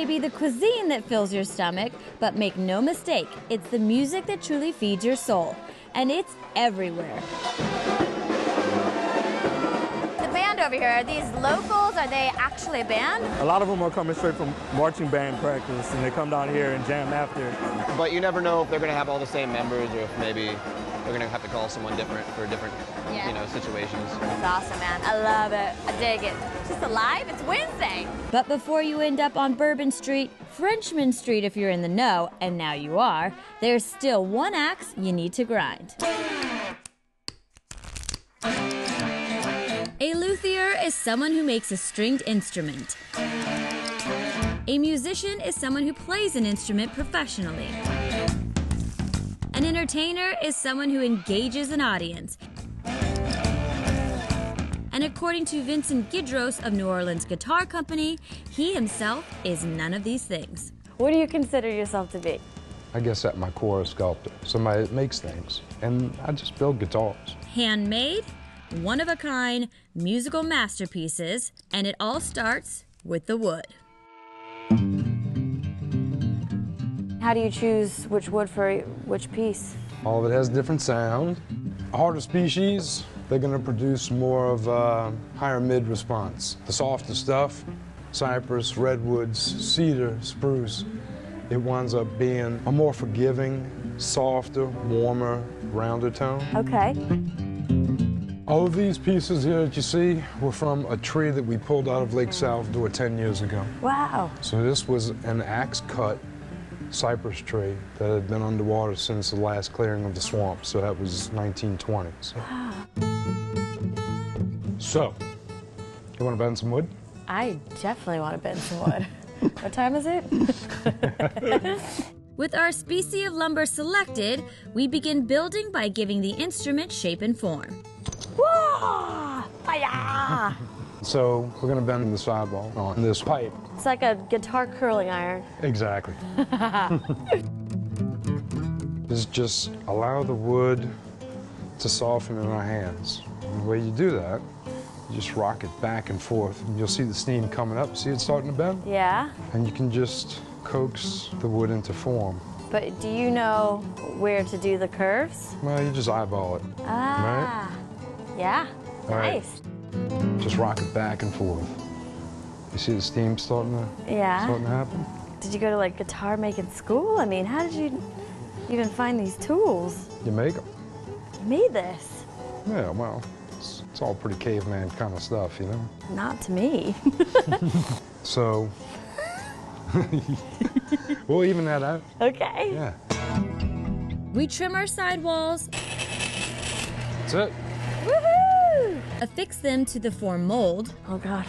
may be the cuisine that fills your stomach, but make no mistake, it's the music that truly feeds your soul. And it's everywhere. The band over here, are these locals? Are they actually a band? A lot of them are coming straight from marching band practice, and they come down here and jam after. But you never know if they're going to have all the same members or if maybe they're going to have to call someone different for different, situations. It's awesome, man. I love it. I dig it. Just alive? It's Wednesday. But before you end up on Bourbon Street, Frenchman Street if you're in the know, and now you are, there's still one axe you need to grind. A luthier is someone who makes a stringed instrument. A musician is someone who plays an instrument professionally. An entertainer is someone who engages an audience. And according to Vincent Guidroz of New Orleans Guitar Company, he himself is none of these things. What do you consider yourself to be? I guess at my core a sculptor, somebody that makes things, and I just build guitars. Handmade, one-of-a-kind, musical masterpieces, and it all starts with the wood. How do you choose which wood for which piece? All of it has different sound. Harder species, they're going to produce more of a higher mid response. The softer stuff, cypress, redwoods, cedar, spruce, it winds up being a more forgiving, softer, warmer, rounder tone. Okay. All of these pieces here that you see were from a tree that we pulled out of Lake Salvador 10 years ago. Wow. So this was an axe-cut cypress tree that had been underwater since the last clearing of the swamp, so that was 1920s. Wow. So, you want to bend some wood? I definitely want to bend some wood. What time is it? With our species of lumber selected, we begin building by giving the instrument shape and form. Whoa! Hi-ya! So, we're going to bend the sidewall on this pipe. It's like a guitar curling iron. Exactly. Just allow the wood to soften in our hands. And the way you do that, you just rock it back and forth, and you'll see the steam coming up. See it starting to bend? Yeah. And you can just coax the wood into form. But do you know where to do the curves? Well, you just eyeball it. Ah. Right? Yeah. All right. Nice. Just rock it back and forth. You see the steam starting to happen? Did you go to like guitar making school? I mean, how did you even find these tools? You make them. You made this. Yeah, well, it's all pretty caveman kind of stuff, you know? Not to me. So, we'll even that out. Okay. Yeah. We trim our sidewalls. That's it. Woohoo! Affix them to the form mold. Oh, God.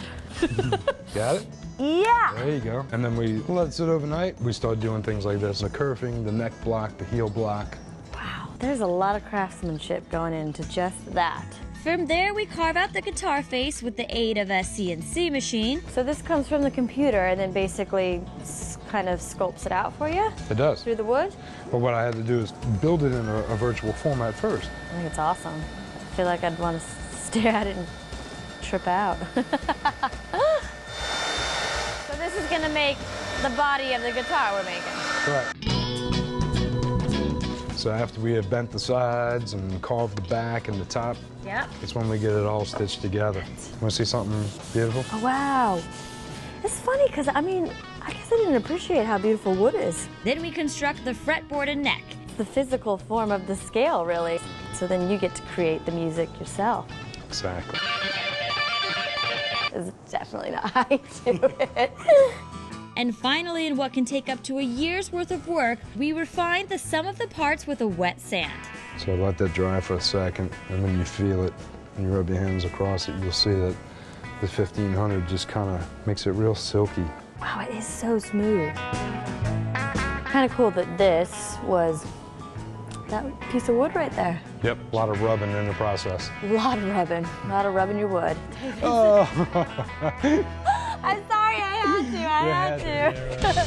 Got it? Yeah! There you go. And then we let it sit overnight. We start doing things like this. The kerfing, the neck block, the heel block. Wow, there's a lot of craftsmanship going into just that. From there, we carve out the guitar face with the aid of a CNC machine. So this comes from the computer and then basically kind of sculpts it out for you? It does. Through the wood? But what I had to do is build it in a virtual format first. I think it's awesome. I feel like I'd want to stare at it and trip out. So this is going to make the body of the guitar we're making. Correct. So after we have bent the sides and carved the back and the top, yep, it's when we get it all stitched together. Want to see something beautiful? Oh, wow. It's funny because, I mean, I guess I didn't appreciate how beautiful wood is. Then we construct the fretboard and neck. The physical form of the scale, really. So then you get to create the music yourself. Exactly. There's definitely not height to it. And finally, in what can take up to a year's worth of work, we refine the sum of the parts with a wet sand. So let that dry for a second, and when you feel it, and you rub your hands across it, you'll see that the 1500 just kind of makes it real silky. Wow, it is so smooth. Kind of cool that this was that piece of wood right there. Yep, a lot of rubbing in the process. A lot of rubbing your wood. Oh. I'm sorry, I had to.